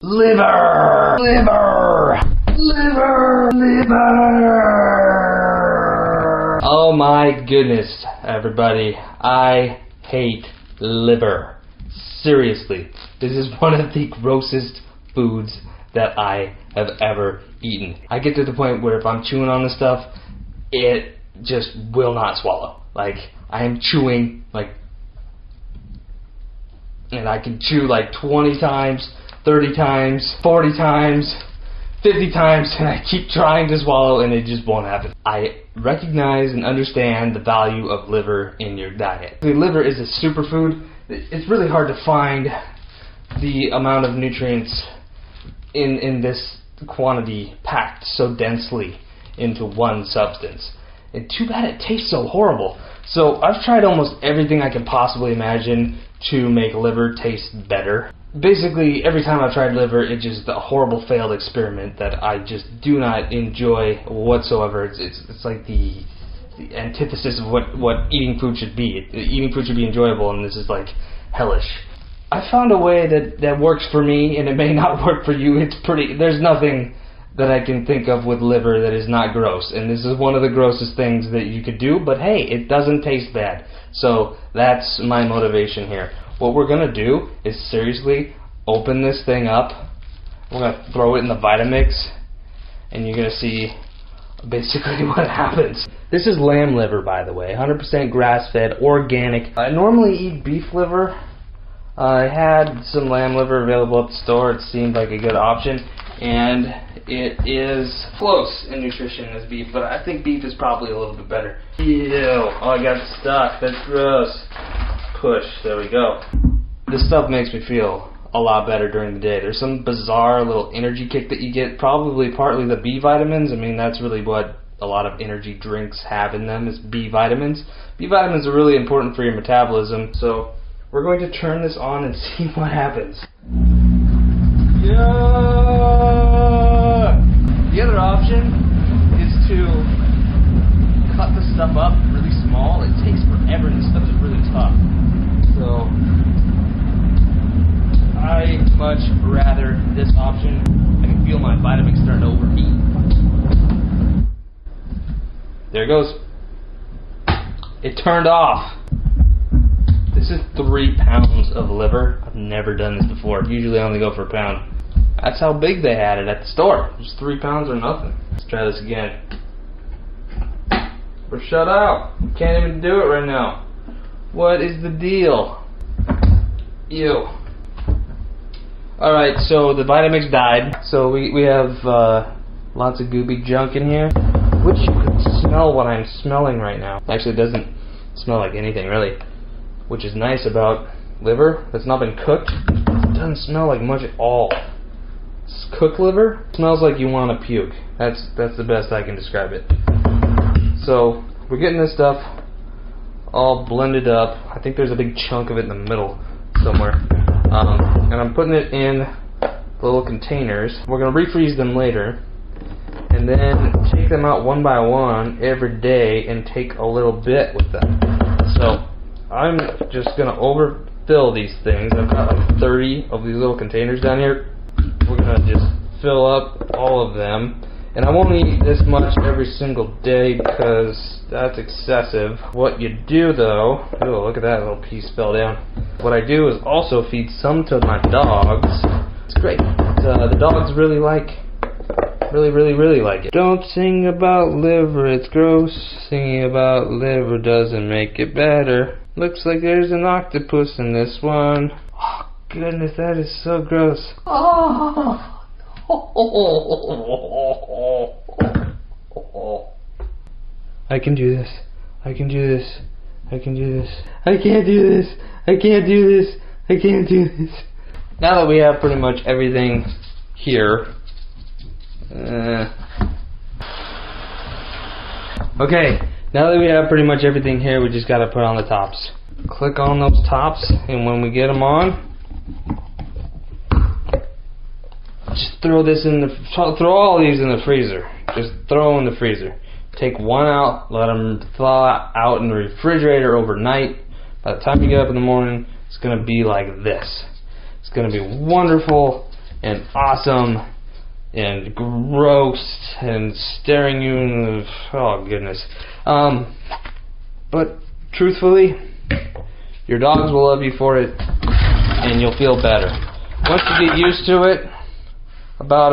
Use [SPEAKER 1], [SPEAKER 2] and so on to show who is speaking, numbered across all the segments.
[SPEAKER 1] Liver! Liver! Liver! Liver! Oh my goodness, everybody. I hate liver. Seriously. This is one of the grossest foods that I have ever eaten. I get to the point where if I'm chewing on this stuff, it just will not swallow. Like, I am chewing, like, and I can chew like 20 times, 30 times, 40 times, 50 times, and I keep trying to swallow and it just won't happen. I recognize and understand the value of liver in your diet. The liver is a superfood. It's really hard to find the amount of nutrients in this quantity packed so densely into one substance. And too bad it tastes so horrible. So I've tried almost everything I can possibly imagine to make liver taste better. Basically, every time I've tried liver, it's just a horrible failed experiment that I just do not enjoy whatsoever. It's like the antithesis of what eating food should be. Eating food should be enjoyable, and this is like hellish. I found a way that works for me, and it may not work for you. There's nothing that I can think of with liver that is not gross, and this is one of the grossest things that you could do, but hey, it doesn't taste bad. So that's my motivation here. What we're gonna do is seriously open this thing up. We're gonna throw it in the Vitamix, and you're gonna see basically what happens. This is lamb liver, by the way, 100% grass-fed, organic. I normally eat beef liver. I had some lamb liver available at the store. It seemed like a good option, and it is close in nutrition as beef, but I think beef is probably a little bit better. Ew, oh, I got stuck. That's gross. Push, there we go. This stuff makes me feel a lot better during the day. There's some bizarre little energy kick that you get, probably partly the B vitamins. I mean, that's really what a lot of energy drinks have in them, is B vitamins. B vitamins are really important for your metabolism, so we're going to turn this on and see what happens. Yeah! The other option is to cut the stuff up really small. It takes forever and this stuff is really tough. So I much rather this option. I can feel my Vitamix starting to overheat. There it goes. It turned off. This is 3 pounds of liver. I've never done this before. Usually I only go for a pound. That's how big they had it at the store. Just 3 pounds or nothing. Let's try this again. We're shut out. Can't even do it right now. What is the deal? Ew. Alright, so the Vitamix died. So we have lots of goopy junk in here, which you can smell what I'm smelling right now. Actually, it doesn't smell like anything really, which is nice about liver that's not been cooked. It doesn't smell like much at all. Cooked liver smells like you want to puke. That's the best I can describe it. So we're getting this stuff all blended up. I think there's a big chunk of it in the middle somewhere. And I'm putting it in little containers. We're going to refreeze them later, and then take them out one by one every day and take a little bit with them. So I'm just going to overfill these things. I've got like 30 of these little containers down here. We're going to just fill up all of them. And I won't eat this much every single day because that's excessive. What you do though, oh, look at that little piece fell down. What I do is also feed some to my dogs. It's great. The dogs really like it. Don't sing about liver, it's gross. Singing about liver doesn't make it better. Looks like there's an octopus in this one. Oh goodness, that is so gross. Oh. I can do this. I can do this. I can do this. I can't do this. I can't do this. I can't do this. Now that we have pretty much everything here. Okay, now that we have pretty much everything here, we just gotta put on the tops. Click on those tops, and when we get them on, just throw all these in the freezer. Just throw them in the freezer. Take one out, let them thaw out in the refrigerator overnight. By the time you get up in the morning, it's going to be like this. It's going to be wonderful and awesome and gross and staring you in the... Oh, goodness. But truthfully, your dogs will love you for it, and you'll feel better. Once you get used to it, about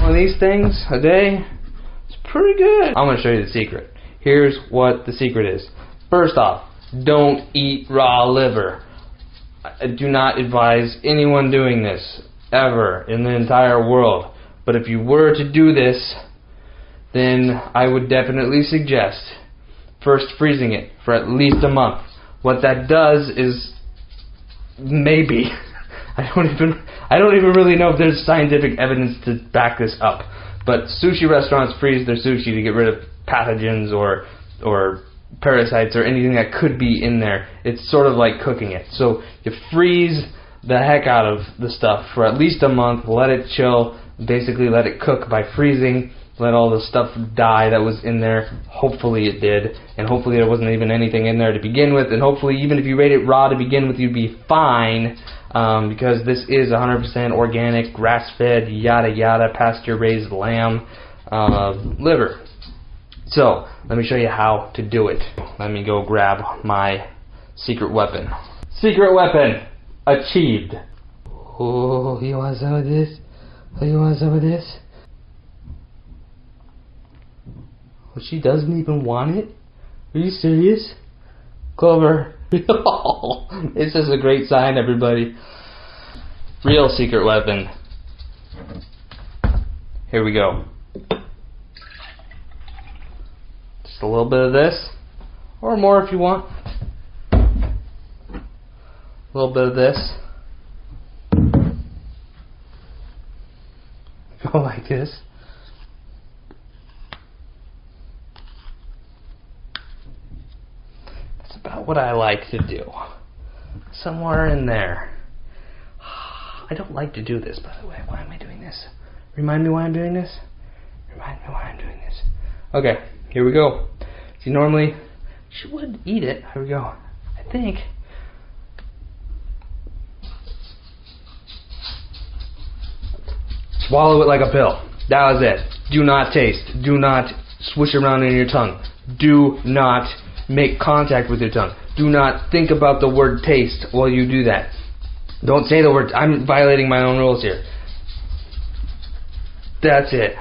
[SPEAKER 1] one of these things a day, it's pretty good. I'm going to show you the secret. Here's what the secret is. First off, don't eat raw liver. I do not advise anyone doing this, ever, in the entire world. But if you were to do this, then I would definitely suggest first freezing it for at least a month. What that does is, maybe, I don't even really know if there's scientific evidence to back this up, but sushi restaurants freeze their sushi to get rid of pathogens or parasites or anything that could be in there. It's sort of like cooking it. So you freeze the heck out of the stuff for at least a month, let it chill, basically let it cook by freezing, let all the stuff die that was in there. Hopefully it did, and hopefully there wasn't even anything in there to begin with, and hopefully even if you ate it raw to begin with, you'd be fine, because this is 100% organic, grass-fed, yada yada, pasture-raised lamb liver. So, let me show you how to do it. Let me go grab my secret weapon. Secret weapon achieved. Oh, you want some of this? Oh, you want some of this? Oh, she doesn't even want it? Are you serious? Clover. This is a great sign, everybody. Real secret weapon. Here we go. Just a little bit of this, or more if you want. A little bit of this. Go like this. That's about what I like to do. Somewhere in there. I don't like to do this, by the way. Why am I doing this? Remind me why I'm doing this? Remind me why I'm doing this. Okay, here we go. See, normally she would eat it. Here we go. I think. Swallow it like a pill. That was it. Do not taste. Do not swish around in your tongue. Do not make contact with your tongue. Do not think about the word taste while you do that. Don't say the word. I'm violating my own rules here. That's it.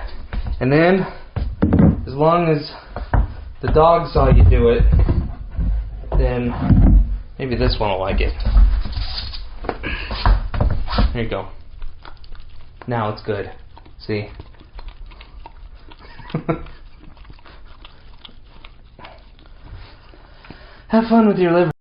[SPEAKER 1] And then, as long as the dog saw you do it, then maybe this one will like it. There you go. Now it's good. See? Have fun with your liver.